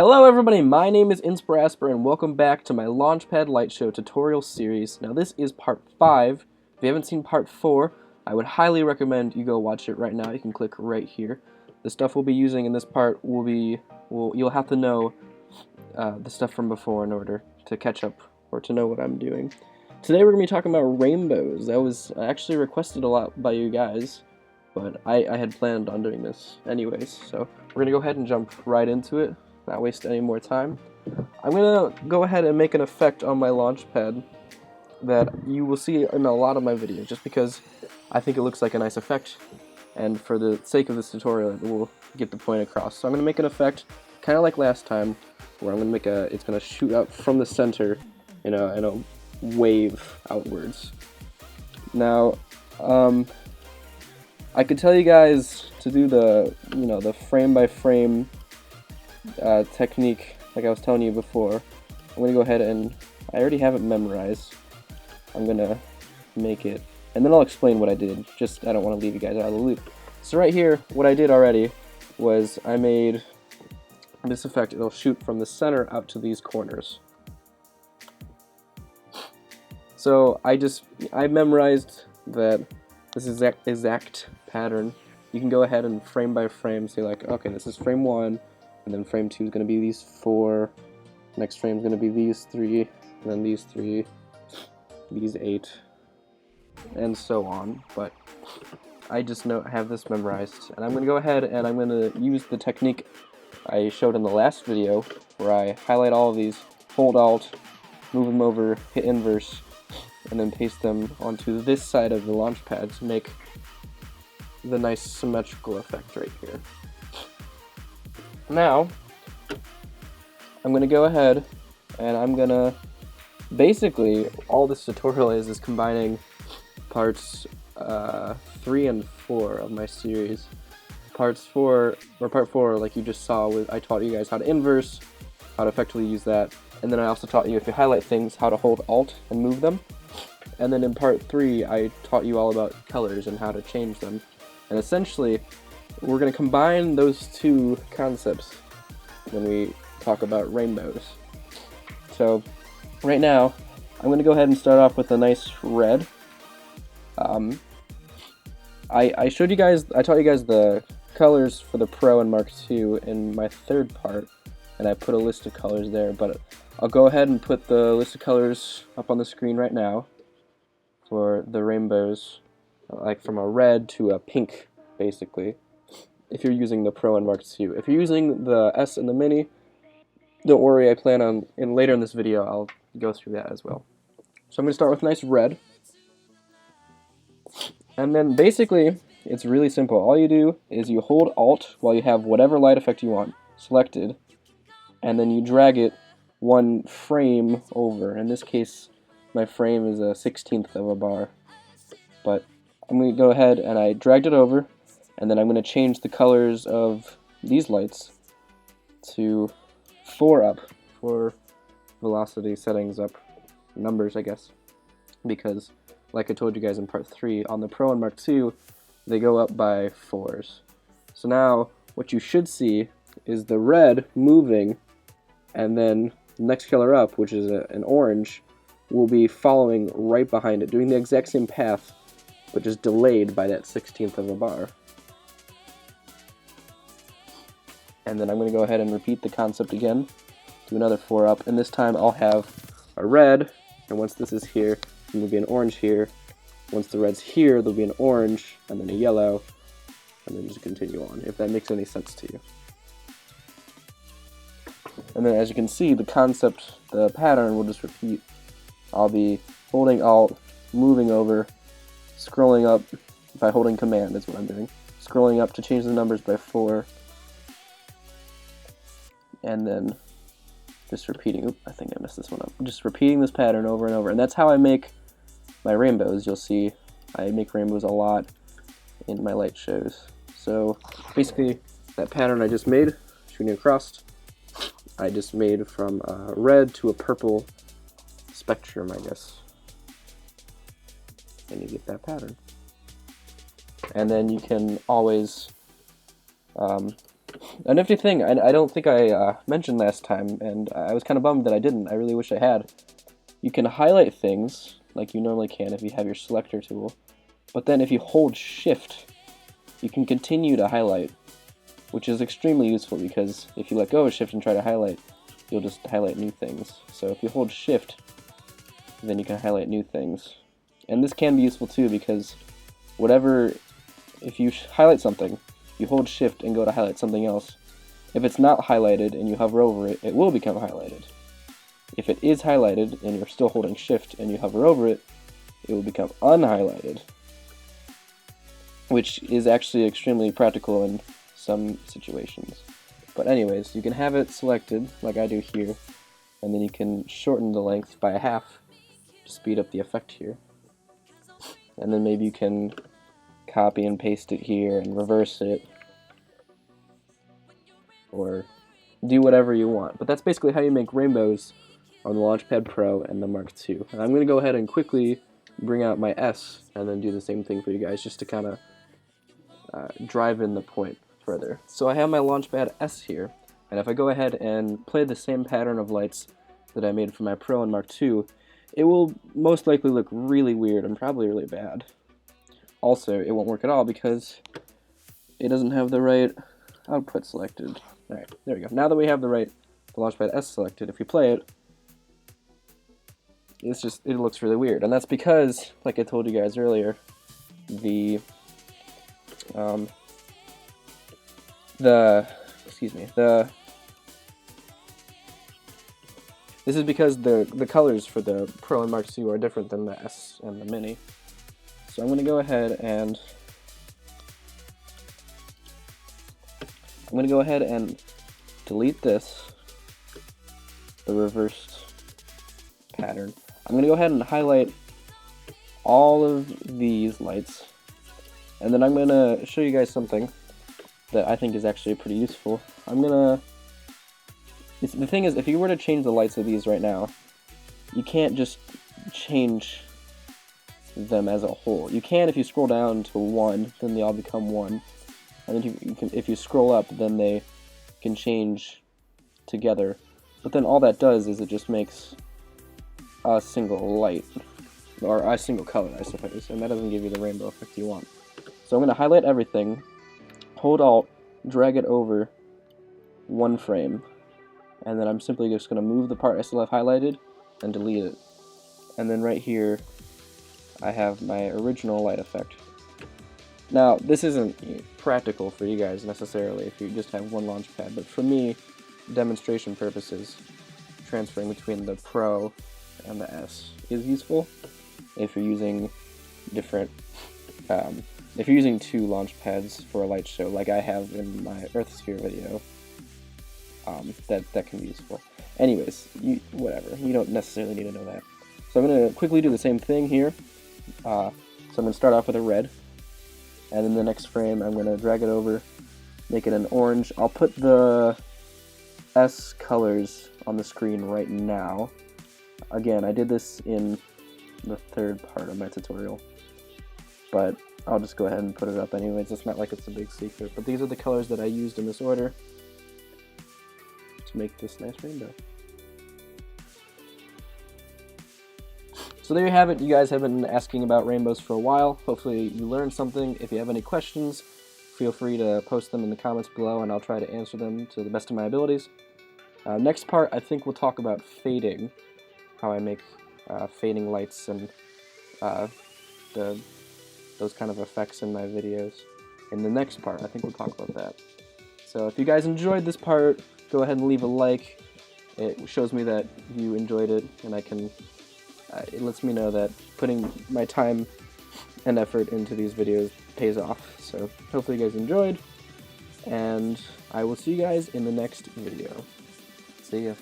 Hello everybody, my name is InspirAspir and welcome back to my Launchpad Light Show tutorial series. Now this is part 5. If you haven't seen part 4, I would highly recommend you go watch it right now. You can click right here. The stuff we'll be using in this part you'll have to know the stuff from before in order to catch up or to know what I'm doing. Today we're going to be talking about rainbows. That was actually requested a lot by you guys, but I had planned on doing this anyways. So we're going to go ahead and jump right into it. Not waste any more time. I'm gonna go ahead and make an effect on my Launchpad that you will see in a lot of my videos, just because I think it looks like a nice effect, and for the sake of this tutorial, it will get the point across. So I'm gonna make an effect, kind of like last time, where I'm gonna make it's gonna shoot out from the center in a wave outwards. Now, I could tell you guys to do the frame by frame technique like I was telling you before. I'm going to go ahead and I already have it memorized. I'm going to make it and then I'll explain what I did. Just I don't want to leave you guys out of the loop. So right here, what I did already was I made this effect. It'll shoot from the center out to these corners. So I memorized that this exact pattern. You can go ahead and frame by frame say like, okay, this is frame 1. And then frame 2 is going to be these 4, next frame is going to be these 3, and then these 3, these 8, and so on. But I just have this memorized, and I'm going to go ahead and I'm going to use the technique I showed in the last video, where I highlight all of these, hold Alt, move them over, hit inverse, and then paste them onto this side of the Launchpad to make the nice symmetrical effect right here. Now, I'm going to go ahead and I'm going to, basically, all this tutorial is combining parts 3 and 4 of my series. Part 4, like you just saw, I taught you guys how to inverse, how to effectively use that, and then I also taught you, if you highlight things, how to hold Alt and move them. And then in part 3, I taught you all about colors and how to change them. And essentially, we're going to combine those two concepts when we talk about rainbows. So right now, I'm going to go ahead and start off with a nice red. I taught you guys the colors for the Pro and Mark II in my third part, and I put a list of colors there, but I'll go ahead and put the list of colors up on the screen right now for the rainbows, like from a red to a pink, basically. If you're using the Pro and Mark II. If you're using the S and the Mini, don't worry, I plan on, later in this video, I'll go through that as well. So I'm going to start with nice red. And then basically, it's really simple. All you do is you hold Alt while you have whatever light effect you want selected, and then you drag it one frame over. In this case, my frame is a 1/16 of a bar. But I'm going to go ahead and I dragged it over, and then I'm going to change the colors of these lights to 4 up, for velocity settings up, numbers I guess, because like I told you guys in part 3, on the Pro and Mark II, they go up by 4s. So now what you should see is the red moving, and then the next color up, which is an orange, will be following right behind it, doing the exact same path, but just delayed by that 1/16 of a bar. And then I'm going to go ahead and repeat the concept again, do another 4 up, and this time I'll have a red, and once this is here, there'll be an orange here. Once the red's here, there'll be an orange, and then a yellow, and then just continue on, if that makes any sense to you. And then as you can see, the concept, the pattern will just repeat. I'll be holding Alt, moving over, scrolling up by holding Command is what I'm doing. Scrolling up to change the numbers by 4, and then just repeating, I think I messed this one up, just repeating this pattern over and over, and that's how I make my rainbows. You'll see I make rainbows a lot in my light shows. So basically, that pattern I just made, shooting across, I just made from a red to a purple spectrum, I guess, and you get that pattern. And then you can always A nifty thing I don't think I mentioned last time, and I was kind of bummed that I didn't. I really wish I had. You can highlight things like you normally can if you have your selector tool, but then if you hold shift, you can continue to highlight, which is extremely useful because if you let go of shift and try to highlight, you'll just highlight new things. So if you hold shift, then you can highlight new things. And this can be useful too because if you highlight something, you hold shift and go to highlight something else. If it's not highlighted and you hover over it, it will become highlighted. If it is highlighted and you're still holding shift and you hover over it, it will become unhighlighted, which is actually extremely practical in some situations. But anyways, you can have it selected like I do here, and then you can shorten the length by a half to speed up the effect here. And then maybe you can copy and paste it here and reverse it, or do whatever you want. But that's basically how you make rainbows on the Launchpad Pro and the Mark II. And I'm going to go ahead and quickly bring out my S and then do the same thing for you guys just to kind of drive in the point further. So I have my Launchpad S here, and if I go ahead and play the same pattern of lights that I made for my Pro and Mark II, it will most likely look really weird and probably really bad. Also, it won't work at all because it doesn't have the right output selected. Alright, there we go. Now that we have the Launchpad S selected, if we play it, it looks really weird. And that's because, like I told you guys earlier, this is because the colors for the Pro and Mark II are different than the S and the Mini. So I'm going to go ahead and delete this, the reversed pattern. I'm going to go ahead and highlight all of these lights, and then I'm going to show you guys something that I think is actually pretty useful. The thing is, if you were to change the lights of these right now, you can't just change them as a whole. You can if you scroll down to 1, then they all become 1. And then if you scroll up, then they can change together. But then all that does is it just makes a single light, or a single color, I suppose, and that doesn't give you the rainbow effect you want. So I'm going to highlight everything, hold Alt, drag it over one frame, and then I'm simply just going to move the part I still have highlighted and delete it. And then right here, I have my original light effect. Now, this isn't practical for you guys necessarily if you just have one Launchpad, but for me, demonstration purposes, transferring between the Pro and the S is useful if you're using different, if you're using 2 Launchpads for a light show, like I have in my Earth Sphere video. That can be useful. Anyways, whatever, you don't necessarily need to know that. So I'm going to quickly do the same thing here. So I'm going to start off with a red, and in the next frame I'm going to drag it over, make it an orange. I'll put the S colors on the screen right now. Again, I did this in the 3rd part of my tutorial, but I'll just go ahead and put it up anyways. It's not like it's a big secret, but these are the colors that I used in this order to make this nice rainbow. So there you have it. You guys have been asking about rainbows for a while. Hopefully you learned something. If you have any questions, feel free to post them in the comments below and I'll try to answer them to the best of my abilities. Next part, I think we'll talk about fading, how I make fading lights and those kind of effects in my videos. In the next part, I think we'll talk about that. So if you guys enjoyed this part, go ahead and leave a like. It shows me that you enjoyed it, and it lets me know that putting my time and effort into these videos pays off. So hopefully you guys enjoyed, and I will see you guys in the next video. See ya.